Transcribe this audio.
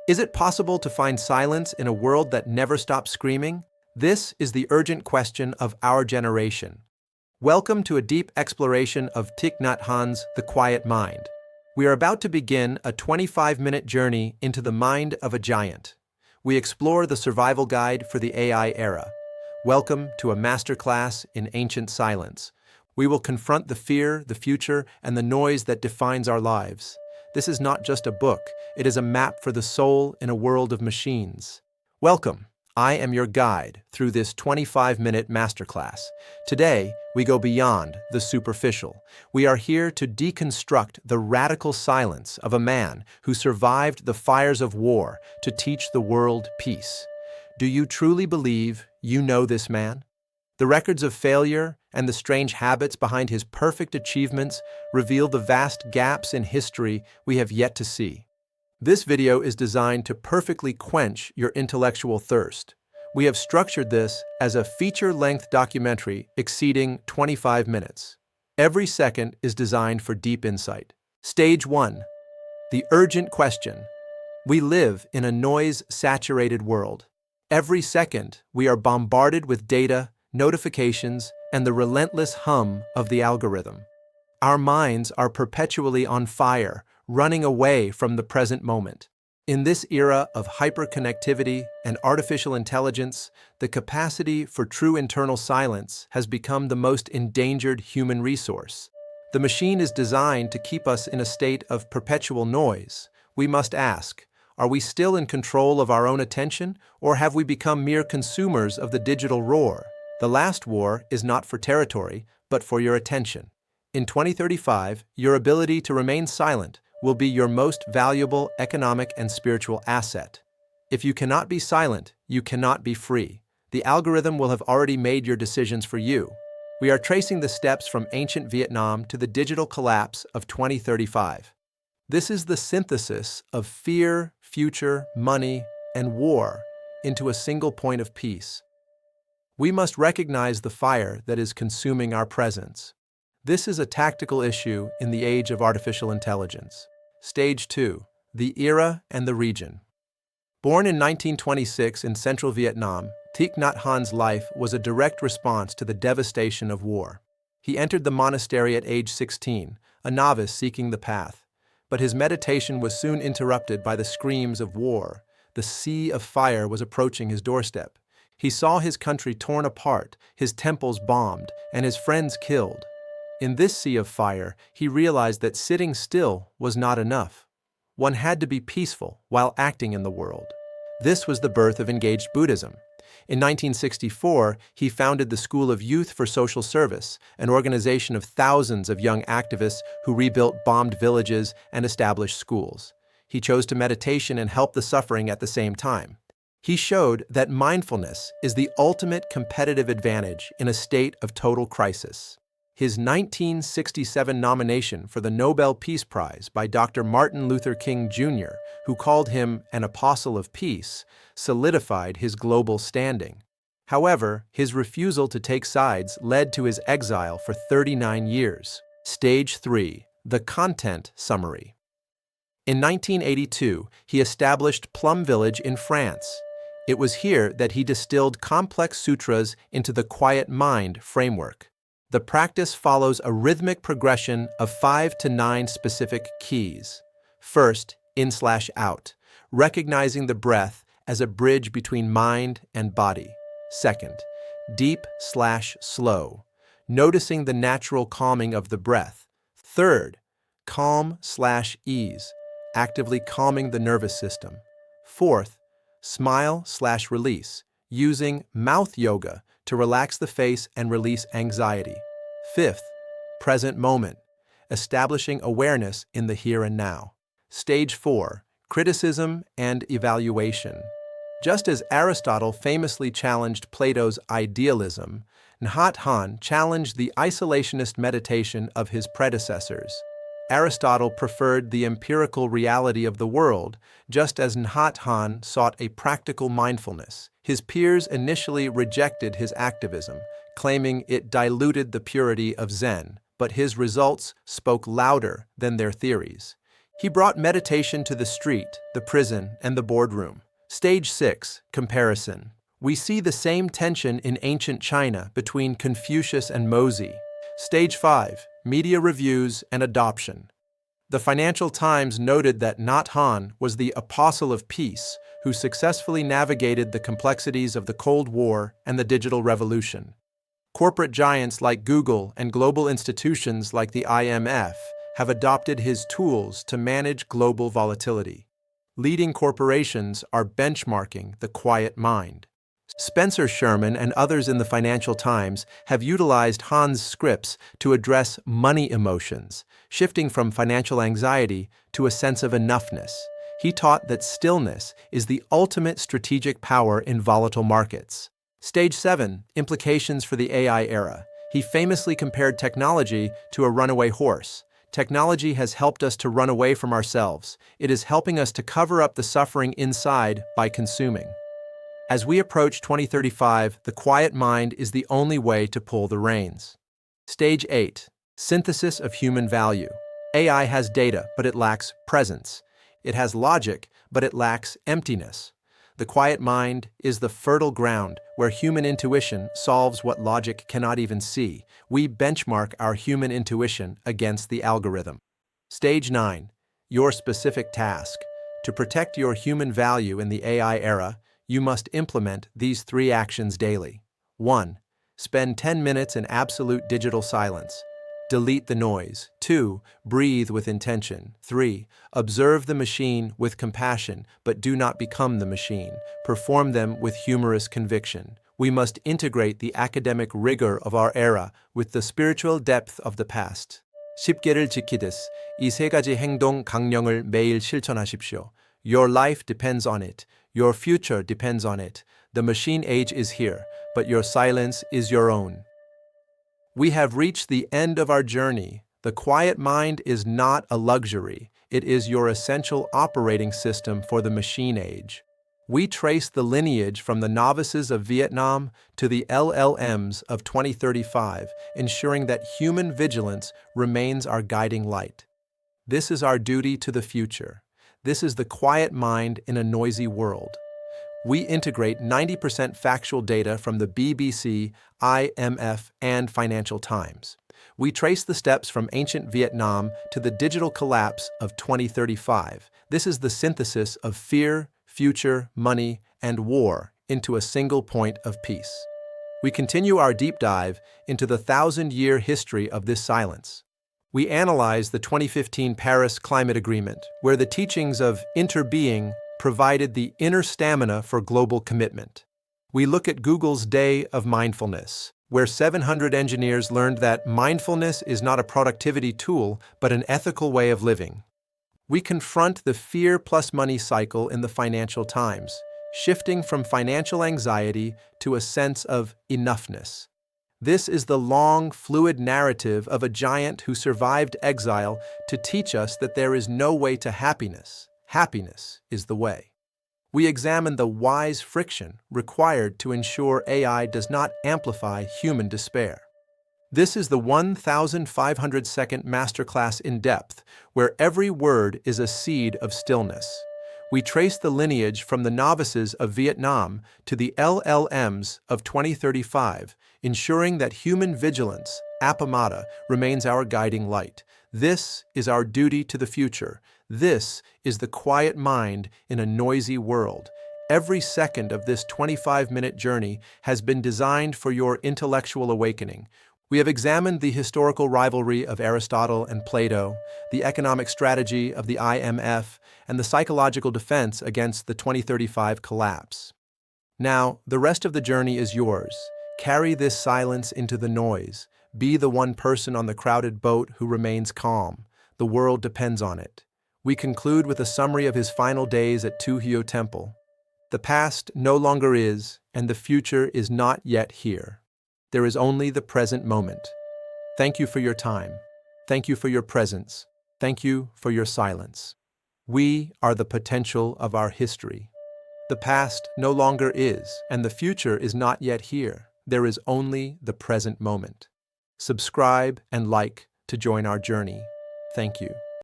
Is it possible to find silence in a world that never stops screaming? This is the urgent question of our generation. Welcome to a deep exploration of Thich Nhat Hanh's The Quiet Mind. We are about to begin a 25-minute journey into the mind of a giant. We explore the survival guide for the AI era. Welcome to a masterclass in ancient silence. We will confront the fear, the future, and the noise that defines our lives. This is not just a book, it is a map for the soul in a world of machines. Welcome. I am your guide through this 25-minute masterclass. Today, we go beyond the superficial. We are here to deconstruct the radical silence of a man who survived the fires of war to teach the world peace. Do you truly believe you know this man? The records of failure and the strange habits behind his perfect achievements reveal the vast gaps in history we have yet to see. This video is designed to perfectly quench your intellectual thirst. We have structured this as a feature-length documentary exceeding 25 minutes. Every second is designed for deep insight. Stage 1. The urgent question. We live in a noise-saturated world. Every second, we are bombarded with data, notifications, and the relentless hum of the algorithm. Our minds are perpetually on fire, running away from the present moment. In this era of hyperconnectivity and artificial intelligence, the capacity for true internal silence has become the most endangered human resource. The machine is designed to keep us in a state of perpetual noise. We must ask, are we still in control of our own attention, or have we become mere consumers of the digital roar? The last war is not for territory, but for your attention. In 2035, your ability to remain silent will be your most valuable economic and spiritual asset. If you cannot be silent, you cannot be free. The algorithm will have already made your decisions for you. We are tracing the steps from ancient Vietnam to the digital collapse of 2035. This is the synthesis of fear, future, money, and war into a single point of peace. We must recognize the fire that is consuming our presence. This is a tactical issue in the age of artificial intelligence. Stage 2. The era and the region. Born in 1926 in central Vietnam, Thich Nhat Hanh's life was a direct response to the devastation of war. He entered the monastery at age 16, a novice seeking the path. But his meditation was soon interrupted by the screams of war. The sea of fire was approaching his doorstep. He saw his country torn apart, his temples bombed, and his friends killed. In this sea of fire, he realized that sitting still was not enough. One had to be peaceful while acting in the world. This was the birth of engaged Buddhism. In 1964, he founded the School of Youth for Social Service, an organization of thousands of young activists who rebuilt bombed villages and established schools. He chose to meditation and help the suffering at the same time. He showed that mindfulness is the ultimate competitive advantage in a state of total crisis. His 1967 nomination for the Nobel Peace Prize by Dr. Martin Luther King Jr., who called him an apostle of peace, solidified his global standing. However, his refusal to take sides led to his exile for 39 years. Stage 3. The content summary. In 1982, he established Plum Village in France. It was here that he distilled complex sutras into the quiet mind framework. The practice follows a rhythmic progression of 5 to 9 specific keys. First, in/out, recognizing the breath as a bridge between mind and body. Second, deep/slow, noticing the natural calming of the breath. Third, calm/ease, actively calming the nervous system. Fourth, smile/release, using mouth yoga to relax the face and release anxiety. Fifth, present moment, establishing awareness in the here and now. Stage 4, criticism and evaluation. Just as Aristotle famously challenged Plato's idealism, Nhat Hanh challenged the isolationist meditation of his predecessors. Aristotle preferred the empirical reality of the world, just as Nhat Hanh sought a practical mindfulness. His peers initially rejected his activism, claiming it diluted the purity of Zen, but his results spoke louder than their theories. He brought meditation to the street, the prison, and the boardroom. Stage 6, comparison. We see the same tension in ancient China between Confucius and Mozi. Stage 5, media reviews and adoption. The Financial Times noted that Nhat Hanh was the apostle of peace who successfully navigated the complexities of the Cold War and the digital revolution. Corporate giants like Google and global institutions like the IMF have adopted his tools to manage global volatility. Leading corporations are benchmarking the quiet mind. Spencer Sherman and others in the Financial Times have utilized Han's scripts to address money emotions, shifting from financial anxiety to a sense of enoughness. He taught that stillness is the ultimate strategic power in volatile markets. Stage 7, implications for the AI era. He famously compared technology to a runaway horse. Technology has helped us to run away from ourselves. It is helping us to cover up the suffering inside by consuming. As we approach 2035, the quiet mind is the only way to pull the reins. Stage 8, synthesis of human value. AI has data, but it lacks presence. It has logic, but it lacks emptiness. The quiet mind is the fertile ground where human intuition solves what logic cannot even see. We benchmark our human intuition against the algorithm. Stage 9, your specific task. To protect your human value in the AI era, you must implement these 3 actions daily. 1. Spend 10 minutes in absolute digital silence. Delete the noise. 2. Breathe with intention. 3. Observe the machine with compassion, but do not become the machine. Perform them with humorous conviction. We must integrate the academic rigor of our era with the spiritual depth of the past. 10개를 지키듯 이 3가지 행동 강령을 매일 실천하십시오. Your life depends on it. Your future depends on it. The machine age is here, but your silence is your own. We have reached the end of our journey. The quiet mind is not a luxury. It is your essential operating system for the machine age. We trace the lineage from the novices of Vietnam to the LLMs of 2035, ensuring that human vigilance remains our guiding light. This is our duty to the future. This is the quiet mind in a noisy world. We integrate 90% factual data from the BBC, IMF, and Financial Times. We trace the steps from ancient Vietnam to the digital collapse of 2035. This is the synthesis of fear, future, money, and war into a single point of peace. We continue our deep dive into the 1,000-year history of this silence. We analyze the 2015 Paris Climate Agreement, where the teachings of interbeing provided the inner stamina for global commitment. We look at Google's Day of Mindfulness, where 700 engineers learned that mindfulness is not a productivity tool, but an ethical way of living. We confront the fear plus money cycle in the Financial Times, shifting from financial anxiety to a sense of enoughness. This is the long, fluid narrative of a giant who survived exile to teach us that there is no way to happiness. Happiness is the way. We examine the wise friction required to ensure AI does not amplify human despair. This is the 1,500-second masterclass in depth, where every word is a seed of stillness. We trace the lineage from the novices of Vietnam to the LLMs of 2035, ensuring that human vigilance, appamata, remains our guiding light. This is our duty to the future. This is the quiet mind in a noisy world. Every second of this 25-minute journey has been designed for your intellectual awakening. We have examined the historical rivalry of Aristotle and Plato, the economic strategy of the IMF, and the psychological defense against the 2035 collapse. Now, the rest of the journey is yours. Carry this silence into the noise. Be the one person on the crowded boat who remains calm. The world depends on it. We conclude with a summary of his final days at Tu-Hyo Temple. The past no longer is, and the future is not yet here. There is only the present moment. Thank you for your time. Thank you for your presence. Thank you for your silence. We are the potential of our history. The past no longer is, and the future is not yet here. There is only the present moment. Subscribe and like to join our journey. Thank you.